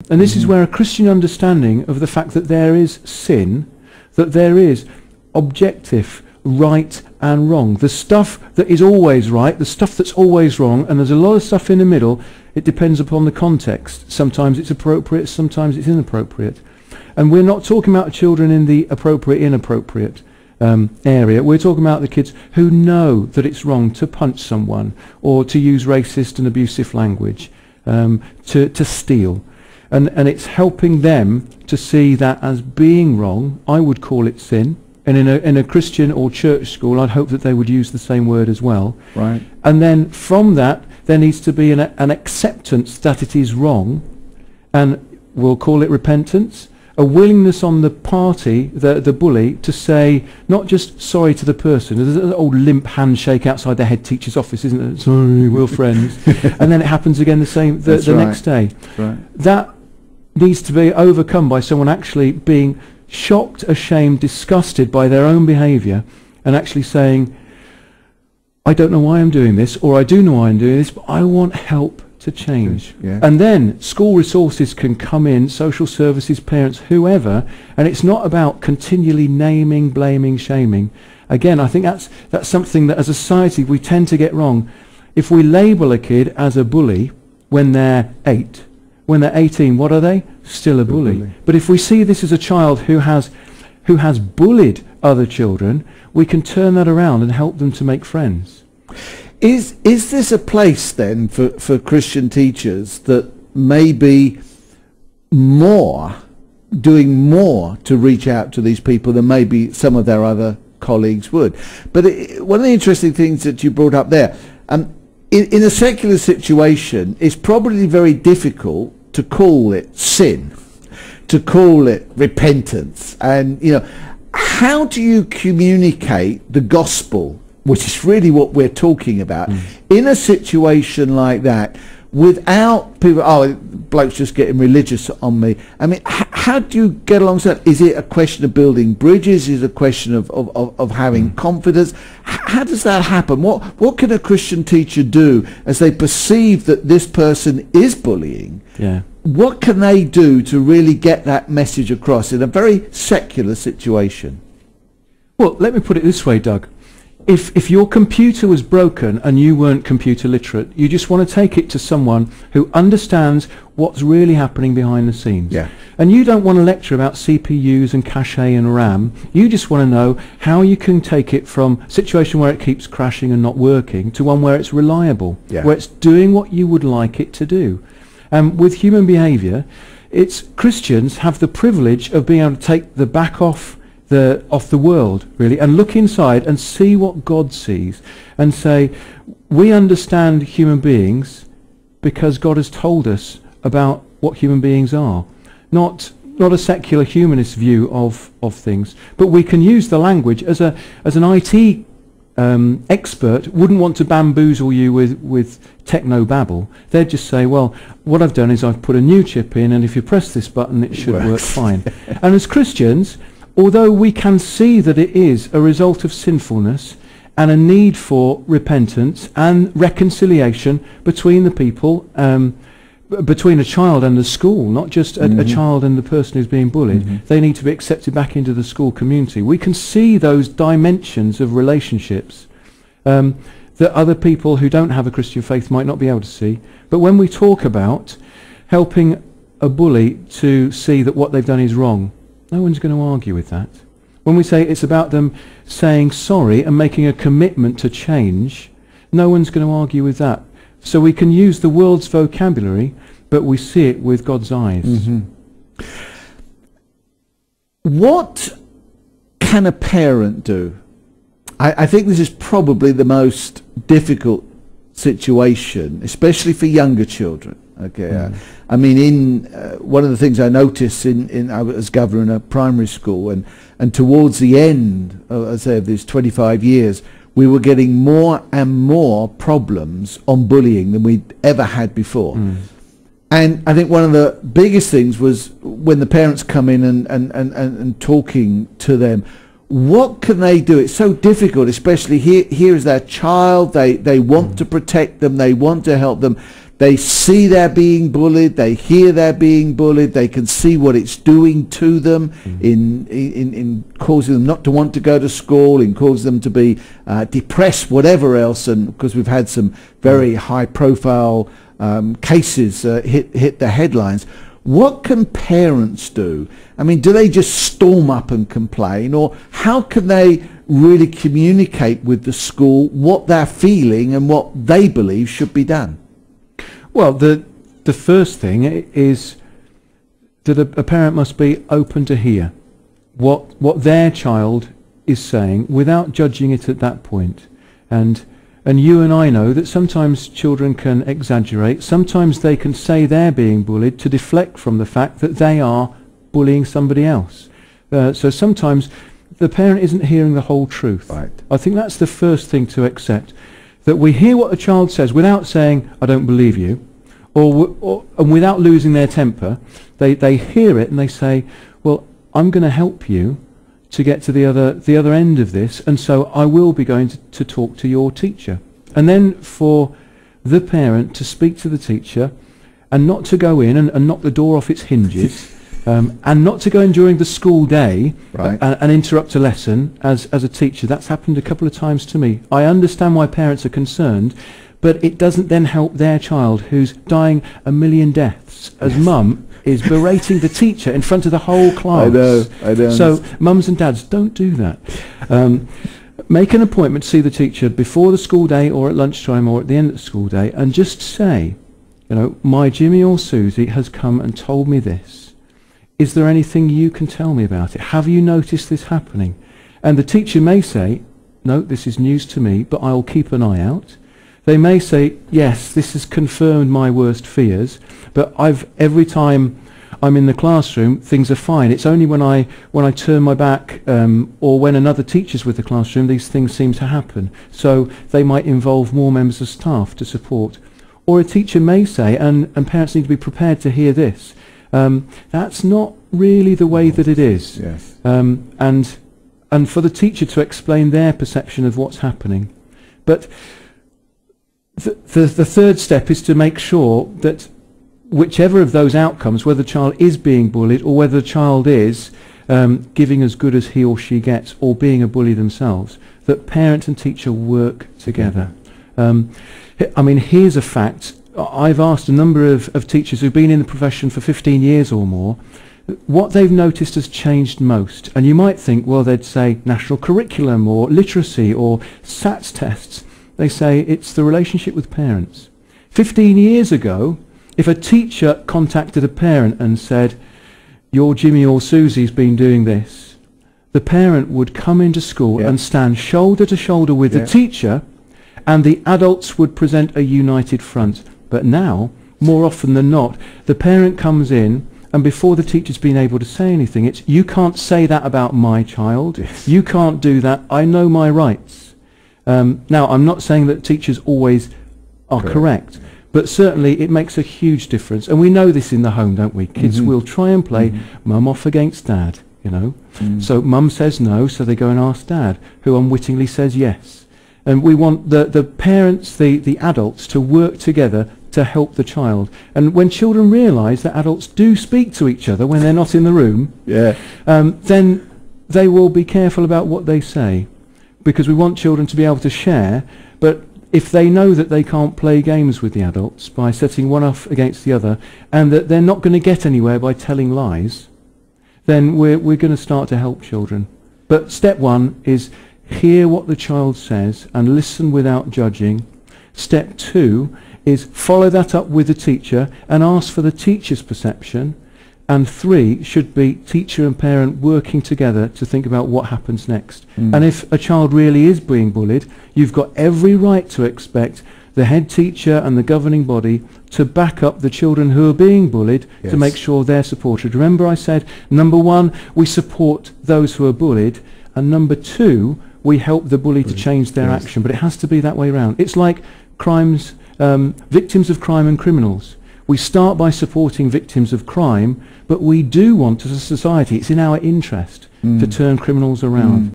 And this is where a Christian understanding of the fact that there is sin, that there is objective right and wrong. The stuff that is always right, the stuff that's always wrong, and there's a lot of stuff in the middle. It depends upon the context. Sometimes it's appropriate, sometimes it's inappropriate. And we're not talking about children in the appropriate, inappropriate area. We're talking about the kids who know that it's wrong to punch someone or to use racist and abusive language, to steal. And it's helping them to see that as being wrong. I would call it sin. And in a Christian or church school, I'd hope that they would use the same word as well. Right. And then from that, there needs to be an acceptance that it is wrong, and we'll call it repentance, a willingness on the party, the bully, to say not just sorry to the person. There's an old limp handshake outside the head teacher's office, isn't it? Sorry, we're friends. And then it happens again the next day. Right. That needs to be overcome by someone actually being shocked, ashamed, disgusted by their own behaviour, and actually saying, I don't know why I'm doing this, or I do know why I'm doing this, but I want help to change. Yeah. And then school resources can come in, social services, parents, whoever, and it's not about continually naming, blaming, shaming. Again, I think that's something that as a society we tend to get wrong. If we label a kid as a bully when they're 8, when they're 18, what are they? Still a bully. But if we see this as a child who has bullied other children, we can turn that around and help them to make friends. Is this a place then for Christian teachers that may be doing more to reach out to these people than maybe some of their other colleagues would? But one of the interesting things that you brought up there, in a secular situation, it's probably very difficult to call it sin, to call it repentance. And, how do you communicate the gospel, which is really what we're talking about, in a situation like that, without people, bloke's just getting religious on me? I mean, how do you get alongside that? Is it a question of building bridges? Is it a question of having confidence? How does that happen? What can a Christian teacher do as they perceive that this person is bullying? Yeah. What can they do to really get that message across in a very secular situation? Well, let me put it this way, Doug. If your computer was broken and you weren't computer literate, you just want to take it to someone who understands what's really happening behind the scenes. Yeah. And you don't want to lecture about CPUs and cache and RAM. You just want to know how you can take it from a situation where it keeps crashing and not working to one where it's reliable, where it's doing what you would like it to do. With human behaviour, Christians have the privilege of being able to take the back off the world, really, and look inside and see what God sees and say, we understand human beings because God has told us about what human beings are. Not a secular humanist view of things, but we can use the language as an IT expert wouldn't want to bamboozle you with techno babble. They'd just say, well, what I've done is I've put a new chip in, and if you press this button it should work fine. And as Christians, although we can see that it is a result of sinfulness and a need for repentance and reconciliation between the people, between a child and the school, not just a child and the person who's being bullied, they need to be accepted back into the school community. We can see those dimensions of relationships that other people who don't have a Christian faith might not be able to see. But when we talk about helping a bully to see that what they've done is wrong, no one's going to argue with that. When we say it's about them saying sorry and making a commitment to change, no one's going to argue with that. So we can use the world's vocabulary, but we see it with God's eyes. What can a parent do? I think this is probably the most difficult situation, especially for younger children. Okay, I mean, one of the things I noticed I was governor in a primary school, and towards the end, of these 25 years, we were getting more and more problems on bullying than we'd ever had before. And I think one of the biggest things was when the parents come in and talking to them. What can they do? It's so difficult, especially here is their child. They want to protect them. They want to help them. They see they're being bullied, they hear they're being bullied, they can see what it's doing to them in causing them not to want to go to school, in causing them to be depressed, whatever else. And because we've had some very high profile cases hit the headlines. What can parents do? I mean, do they just storm up and complain, or how can they really communicate with the school what they're feeling and what they believe should be done? Well, the first thing is that a parent must be open to hear what their child is saying without judging it at that point. And you and I know that sometimes children can exaggerate. Sometimes they can say they're being bullied to deflect from the fact that they are bullying somebody else. So sometimes the parent isn't hearing the whole truth. Right. I think that's the first thing to accept. That we hear what the child says without saying, I don't believe you, and without losing their temper. They hear it and they say, well, I'm going to help you to get to the other end of this, and so I will be going to talk to your teacher. And then for the parent to speak to the teacher and not to go in and knock the door off its hinges and not to go in during the school day and interrupt a lesson as a teacher. That's happened a couple of times to me. I understand why parents are concerned, but it doesn't then help their child who's dying a million deaths as mum is berating the teacher in front of the whole class. I know. So mums and dads, don't do that. Make an appointment to see the teacher before the school day or at lunchtime or at the end of the school day, and just say, you know, my Jimmy or Susie has come and told me this. Is there anything you can tell me about it? Have you noticed this happening? And the teacher may say, no, this is news to me, but I'll keep an eye out. They may say, yes, this has confirmed my worst fears, but every time I'm in the classroom, things are fine. It's only when I turn my back or when another teacher's with the classroom, these things seem to happen. So they might involve more members of staff to support. Or a teacher may say, and parents need to be prepared to hear this, that's not really the way that it is. Yes. And for the teacher to explain their perception of what's happening. But the third step is to make sure that whichever of those outcomes, whether the child is being bullied or whether the child is giving as good as he or she gets or being a bully themselves, that parent and teacher work together. I mean, here's a fact. I've asked a number of teachers who've been in the profession for 15 years or more what they've noticed has changed most. And you might think, well, they'd say national curriculum or literacy or SATs tests. They say it's the relationship with parents. 15 years ago, if a teacher contacted a parent and said, your Jimmy or Susie's been doing this, the parent would come into school and stand shoulder to shoulder with the teacher, and the adults would present a united front. But now, more often than not, the parent comes in, and before the teacher's been able to say anything, it's, you can't say that about my child. Yes. You can't do that. I know my rights. Now, I'm not saying that teachers always are correct, but certainly it makes a huge difference. And we know this in the home, don't we? Kids will try and play mum off against dad, you know. So mum says no, so they go and ask dad, who unwittingly says yes. And we want the parents, the adults, to work together to help the child. And when children realise that adults do speak to each other when they're not in the room, then they will be careful about what they say, because we want children to be able to share. But if they know that they can't play games with the adults by setting one off against the other, and that they're not going to get anywhere by telling lies, then we're going to start to help children. But step one is hear what the child says and listen without judging. Step two is follow that up with the teacher and ask for the teacher's perception. And three should be teacher and parent working together to think about what happens next. And if a child really is being bullied, you've got every right to expect the head teacher and the governing body to back up the children who are being bullied to make sure they're supported. Remember I said, number one, we support those who are bullied, and number two, we help the bully to change their action. But it has to be that way around. It's like crimes, victims of crime and criminals. We start by supporting victims of crime, but we do want, as a society, it's in our interest to turn criminals around.